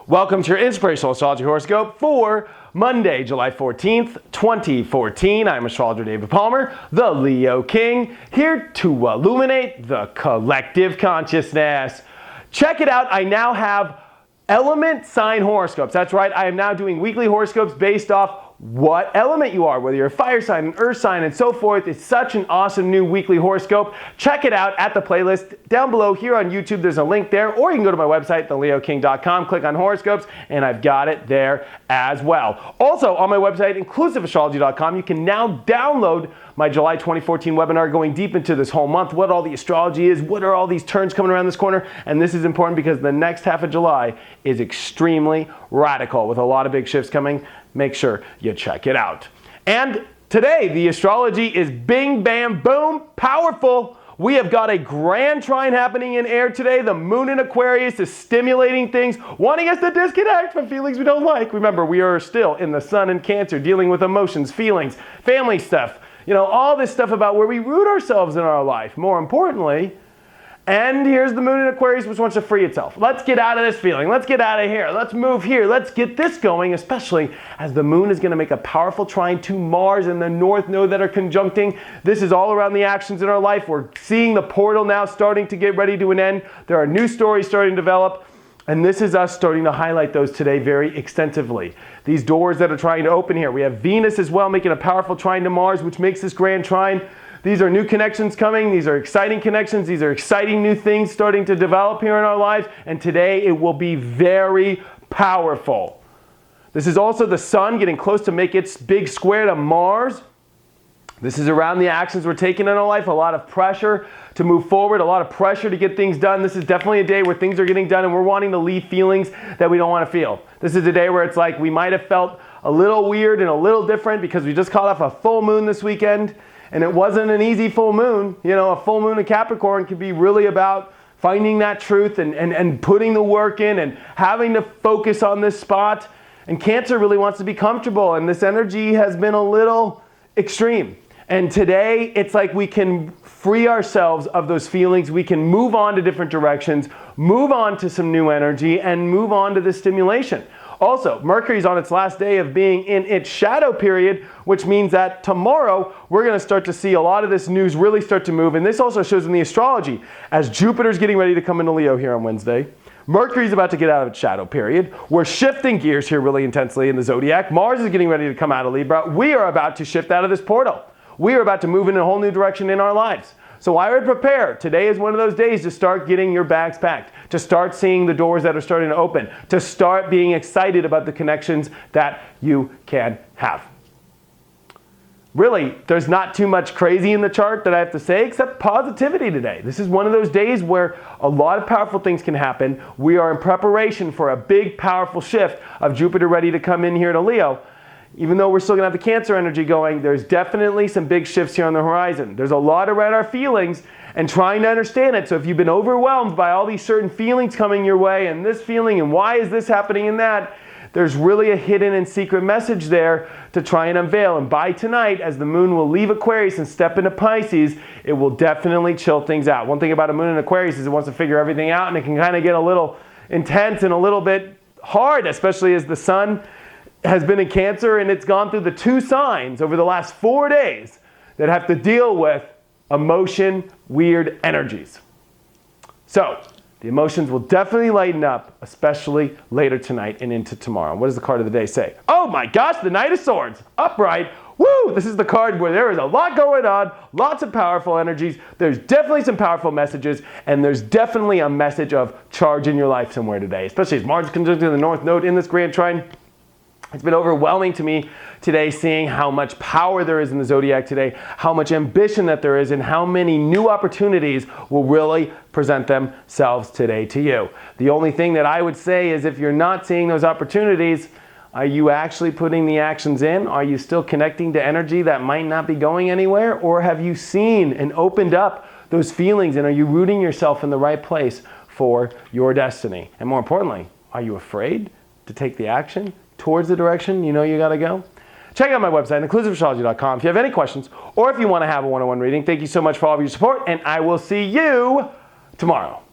Welcome to your Inspirational Astrology Horoscope for Monday, July 14th, 2014. I'm astrologer David Palmer, the Leo King, here to illuminate the collective consciousness. Check it out. I now have element sign horoscopes. That's right. I am now doing weekly horoscopes based off what element you are, whether you're a fire sign, an earth sign, and so forth. It's such an awesome new weekly horoscope. Check it out at the playlist down below here on YouTube. There's a link there, or you can go to my website, theleoking.com, click on horoscopes, and I've got it there as well. Also on my website, inclusiveastrology.com, you can now download my July 2014 webinar going deep into this whole month, what all the astrology is, what are all these turns coming around this corner, and this is important because the next half of July is extremely radical with a lot of big shifts coming. Make sure you check it out. And today, the astrology is bing, bam, boom, powerful. We have got a grand trine happening in air today. The moon in Aquarius is stimulating things, wanting us to disconnect from feelings we don't like. Remember, we are still in the sun in Cancer, dealing with emotions, feelings, family stuff, all this stuff about where we root ourselves in our life, more importantly. And here's the moon in Aquarius, which wants to free itself. Let's get out of this feeling. Let's get out of here. Let's move here. Let's get this going, especially as the moon is going to make a powerful trine to Mars and the North Node that are conjuncting. This is all around the actions in our life. We're seeing the portal now starting to get ready to an end. There are new stories starting to develop. And this is us starting to highlight those today very extensively. These doors that are trying to open here. We have Venus as well making a powerful trine to Mars, which makes this grand trine. These are new connections coming. These are exciting connections. These are exciting new things starting to develop here in our lives. And today it will be very powerful. This is also the sun getting close to make its big square to Mars. This is around the actions we're taking in our life. A lot of pressure to move forward, a lot of pressure to get things done. This is definitely a day where things are getting done and we're wanting to leave feelings that we don't want to feel. This is a day where it's like we might have felt a little weird and a little different because we just caught off a full moon this weekend. And it wasn't an easy full moon. A full moon in Capricorn can be really about finding that truth and putting the work in and having to focus on this spot. And Cancer really wants to be comfortable, and this energy has been a little extreme. And today, it's like we can free ourselves of those feelings. We can move on to different directions, move on to some new energy, and move on to this stimulation. Also, Mercury's on its last day of being in its shadow period, which means that tomorrow we're going to start to see a lot of this news really start to move. And this also shows in the astrology as Jupiter's getting ready to come into Leo here on Wednesday. Mercury's about to get out of its shadow period. We're shifting gears here really intensely in the zodiac. Mars is getting ready to come out of Libra. We are about to shift out of this portal. We are about to move in a whole new direction in our lives. So I would prepare. Today is one of those days to start getting your bags packed, to start seeing the doors that are starting to open, to start being excited about the connections that you can have. Really, there's not too much crazy in the chart that I have to say except positivity today. This is one of those days where a lot of powerful things can happen. We are in preparation for a big, powerful shift of Jupiter ready to come in here to Leo. Even though we're still going to have the Cancer energy going, there's definitely some big shifts here on the horizon. There's a lot around our feelings and trying to understand it. So if you've been overwhelmed by all these certain feelings coming your way and this feeling and why is this happening and that, there's really a hidden and secret message there to try and unveil. And by tonight, as the moon will leave Aquarius and step into Pisces, it will definitely chill things out. One thing about a moon in Aquarius is it wants to figure everything out, and it can kind of get a little intense and a little bit hard, especially as the sun has been in Cancer and it's gone through the two signs over the last 4 days that have to deal with emotion, weird energies. So the emotions will definitely lighten up, especially later tonight and into tomorrow. What does the card of the day say? Oh my gosh, the Knight of Swords, upright. Woo! This is the card where there is a lot going on, lots of powerful energies. There's definitely some powerful messages, and there's definitely a message of charge in your life somewhere today, especially as Mars is conjuncting the North Node in this grand trine. It's been overwhelming to me today seeing how much power there is in the zodiac today, how much ambition that there is, and how many new opportunities will really present themselves today to you. The only thing that I would say is if you're not seeing those opportunities, are you actually putting the actions in? Are you still connecting to energy that might not be going anywhere? Or have you seen and opened up those feelings, and are you rooting yourself in the right place for your destiny? And more importantly, are you afraid to take the action towards the direction you know you gotta go? check out my website, inclusiveastrology.com, if you have any questions or if you want to have a one-on-one reading. Thank you so much for all of your support, and I will see you tomorrow.